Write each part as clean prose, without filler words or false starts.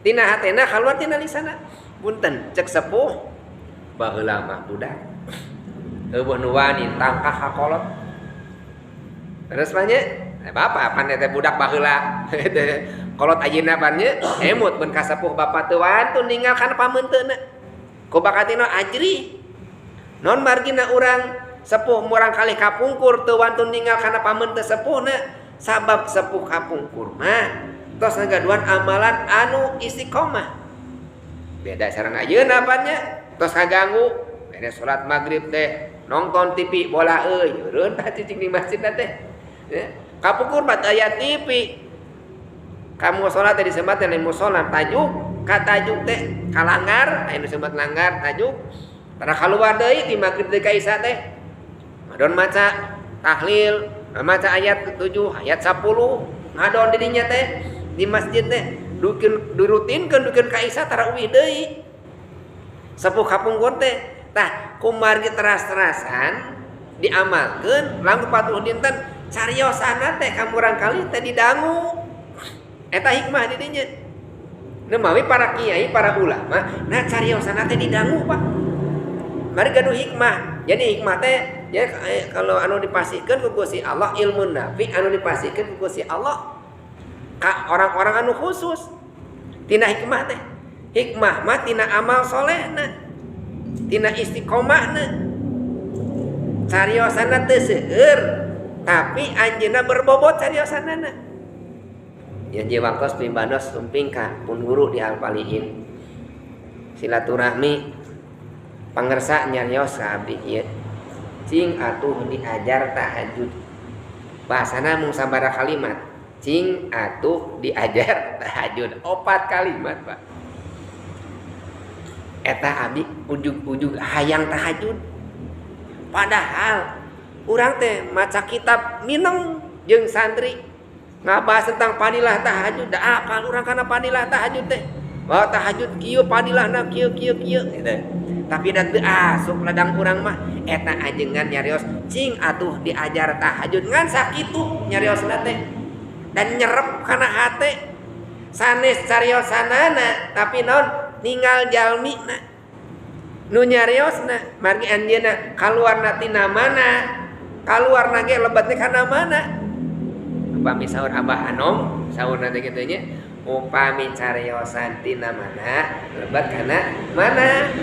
tina hatena keluar tina lisana. Punten cek sepuh baheula mah budak eueuh nu wani tangkah hakolot terus mah nya bapak pan teh budak baheula kolot ayeuna pan nya emut mun ka sepuh bapak teu wantun ninggal kana pameunteuna ku bakatina ajri non margina urang sepuh murang kali kapungkur teu wantun ninggal kana pameunteun sepuhna sabab sepuh kapungkur mah tos ngagaduan amalan anu istiqomah beda sareng ayeuna pan nya tos kaganggu beres salat maghrib teh nonton TV bola euy eureun tah cicing di masjid teh kapungkur bat aya TV kamu salat teh disebat teh musola tajuk ka tajuk teh kalanggar aya nu sebat langgar tajuk pada kaluar deui di maghrib teh ka isya teh ngadon maca tahlil maca ayat 7 ayat 10 ngadon di dinya teh di masjid teh dirutinkeun dukeun ka isya tarawih deui sepuh kapungkur teh tah kumargi teras-terasan diamalkeun lamun patuh dinten cariosana teh kamurang kali teh didangu eta hikmah di dinya nemawi para kiai para ulama nah cariosana teh didangu Pak mari gaduh hikmah jadi hikmah teh ya kalau anu dipasikeun ku Gusti Allah ilmu nafi anu dipasikeun ku Gusti Allah ka orang-orang anu khusus tina hikmah teh hikmah mah tina amal solehna tina istiqomahna cariosana teu seueur tapi anjeunna berbobot cariosanana yang jiwaktos pibados sumping ka pun guru di alpalihin silaturahmi pangersa nyarios ka abdi ieu cing atuh diajar tahajud bahasana mung sabaraha kalimat cing atuh diajar tahajud 4 kalimat Pak eta abdi ujug-ujug hayang tahajud padahal urang teh maca kitab mineng jeung santri ngabahas tentang padilah tahajud da apal urang kana padilah tahajud teh bahwa tahajud kieu padilahna kieu gitu. Tapi da teu asup ladang urang mah eta ajengan nyarios cing atuh diajar tahajud ngan sakitu nyariosna teh dan nyerep kana hate sanes cariosanana tapi naon ninggal jalmina nu nyariosna margi anjeunna kaluarna tina mana kaluarna ge lebetna kana mana upami saur Abah Anom saurna teh kitu nya upami cariosan tina mana lebat kana mana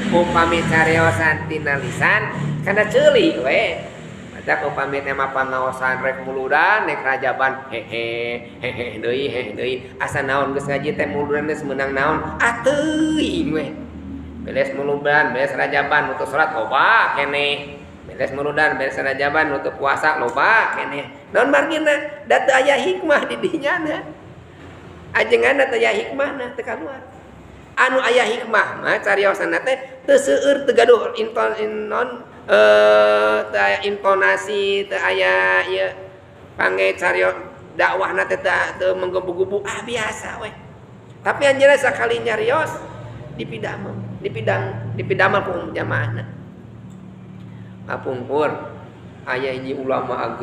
upami cariosan tina lisan kana ceuli we matak upami teh mah pangaosan rek muludan rek rajaban hehe deui asa naon geus ngaji teh muludan geus meunang naon teuing we beres muludan beres rajaban untuk salat loba keneh beres muludan beres rajaban untuk puasa loba keneh naon margina da teu aya hikmah di dinyana ajenganna teh aya hikmahna teu kaluar anu aya hikmah mah cariosana teh teu seueur teu gaduh teu aya intonasi teu aya ieu pange carios dakwahna teh teu menggebu-gebu biasa we tapi anjeunna sakali nyarios dipidamel ku jamaahna ngapungkur aya hiji ulama ageung